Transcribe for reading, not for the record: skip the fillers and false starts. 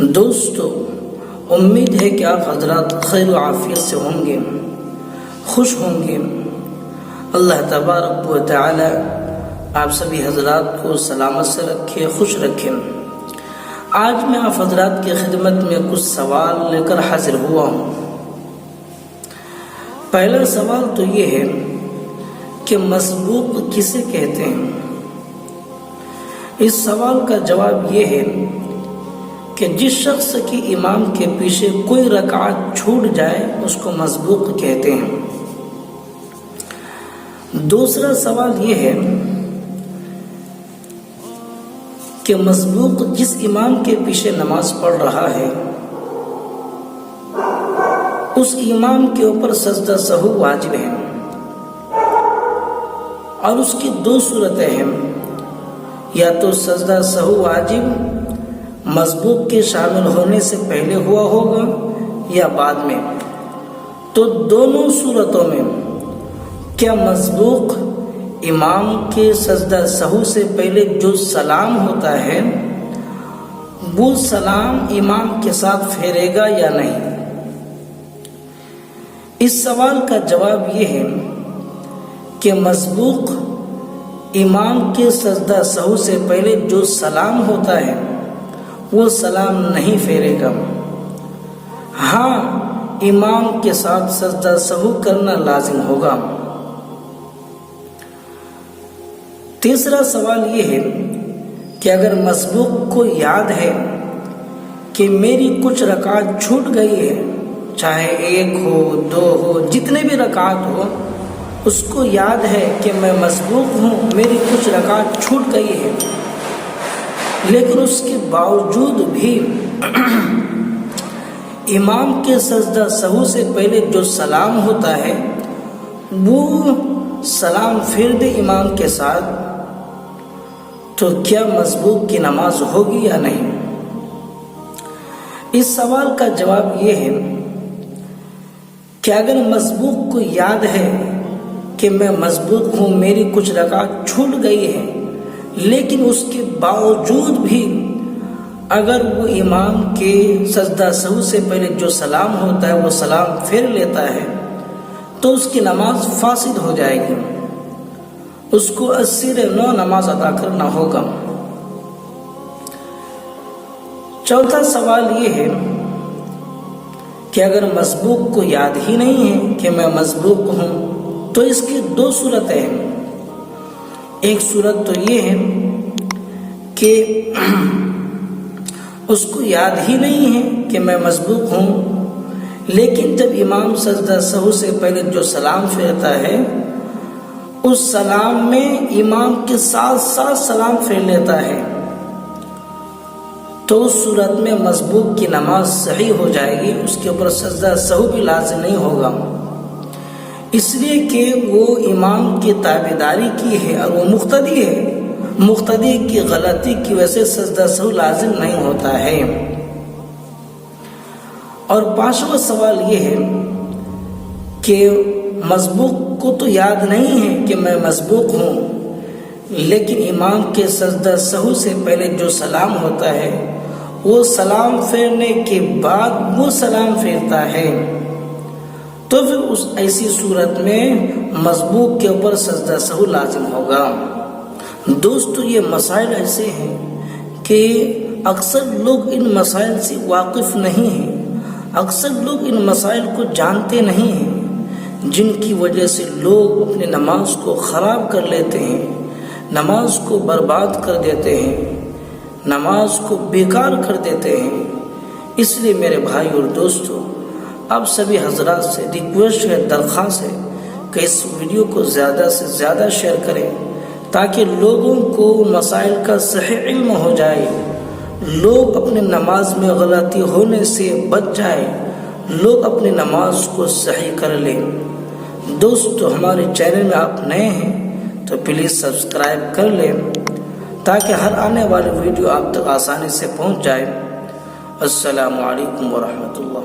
دوستو، امید ہے کہ آپ حضرات خیر و عافیت سے ہوں گے، خوش ہوں گے۔ اللہ تبارک و تعالی آپ سبھی حضرات کو سلامت سے رکھے، خوش رکھے۔ آج میں آپ حضرات کی خدمت میں کچھ سوال لے کر حاضر ہوا ہوں۔ پہلا سوال تو یہ ہے کہ مسبوق کسے کہتے ہیں؟ اس سوال کا جواب یہ ہے کہ جس شخص کی امام کے پیچھے کوئی رکعت چھوٹ جائے اس کو مسبوق کہتے ہیں۔ دوسرا سوال یہ ہے کہ مسبوق جس امام کے پیچھے نماز پڑھ رہا ہے اس امام کے اوپر سجدہ سہو واجب ہے، اور اس کی دو صورتیں ہیں، یا تو سجدہ سہو واجب مسبوق کے شامل ہونے سے پہلے ہوا ہوگا یا بعد میں۔ تو دونوں صورتوں میں کیا مسبوق امام کے سجدہ سہو سے پہلے جو سلام ہوتا ہے وہ سلام امام کے ساتھ پھیرے گا یا نہیں؟ اس سوال کا جواب یہ ہے کہ مسبوق امام کے سجدہ سہو سے پہلے جو سلام ہوتا ہے وہ سلام نہیں پھیرے گا۔ ہاں، امام کے ساتھ سجدہ سہو کرنا لازم ہوگا۔ تیسرا سوال یہ ہے کہ اگر مسبوق کو یاد ہے کہ میری کچھ رکعت چھوٹ گئی ہے، چاہے ایک ہو، دو ہو، جتنے بھی رکعت ہو، اس کو یاد ہے کہ میں مسبوق ہوں، میری کچھ رکعت چھوٹ گئی ہے، لیکن اس کے باوجود بھی امام کے سجدہ سہو سے پہلے جو سلام ہوتا ہے وہ سلام پھیر دے امام کے ساتھ، تو کیا مسبوق کی نماز ہوگی یا نہیں؟ اس سوال کا جواب یہ ہے کہ اگر مسبوق کو یاد ہے کہ میں مسبوق ہوں، میری کچھ رکعت چھوٹ گئی ہے، لیکن اس کے باوجود بھی اگر وہ امام کے سجدہ سہو سے پہلے جو سلام ہوتا ہے وہ سلام پھیر لیتا ہے تو اس کی نماز فاسد ہو جائے گی، اس کو اسیر نو نماز ادا کرنا ہوگا۔ چوتھا سوال یہ ہے کہ اگر مسبوق کو یاد ہی نہیں ہے کہ میں مسبوق ہوں تو اس کی دو صورتیں ہیں۔ ایک صورت تو یہ ہے کہ اس کو یاد ہی نہیں ہے کہ میں مسبوق ہوں، لیکن جب امام سجدہ سہو سے پہلے جو سلام پھیرتا ہے اس سلام میں امام کے ساتھ ساتھ سلام پھیر لیتا ہے، تو اس صورت میں مسبوق کی نماز صحیح ہو جائے گی، اس کے اوپر سجدہ سہو بھی لازم نہیں ہوگا، اس لیے کہ وہ امام کی تابعداری کی ہے اور وہ مقتدی ہے، مقتدی کی غلطی کی وجہ سے سجدہ سہو لازم نہیں ہوتا ہے۔ اور پانچواں سوال یہ ہے کہ مسبوق کو تو یاد نہیں ہے کہ میں مسبوق ہوں، لیکن امام کے سجدہ سہو سے پہلے جو سلام ہوتا ہے وہ سلام پھیرنے کے بعد وہ سلام پھیرتا ہے، تو پھر اس ایسی صورت میں مسبوق کے اوپر سجدہ سہو لازم ہوگا۔ دوستو، یہ مسائل ایسے ہیں کہ اکثر لوگ ان مسائل سے واقف نہیں ہیں، اکثر لوگ ان مسائل کو جانتے نہیں ہیں، جن کی وجہ سے لوگ اپنی نماز کو خراب کر لیتے ہیں، نماز کو برباد کر دیتے ہیں، نماز کو بیکار کر دیتے ہیں۔ اس لیے میرے بھائی اور دوستو، آپ سبھی حضرات سے ریکویسٹ ہے، درخواست ہے کہ اس ویڈیو کو زیادہ سے زیادہ شیئر کریں تاکہ لوگوں کو مسائل کا صحیح علم ہو جائے، لوگ اپنی نماز میں غلطی ہونے سے بچ جائے، لوگ اپنی نماز کو صحیح کر لیں۔ دوستو، ہمارے چینل میں آپ نئے ہیں تو پلیز سبسکرائب کر لیں تاکہ ہر آنے والی ویڈیو آپ تک آسانی سے پہنچ جائے۔ السلام علیکم ورحمۃ اللہ۔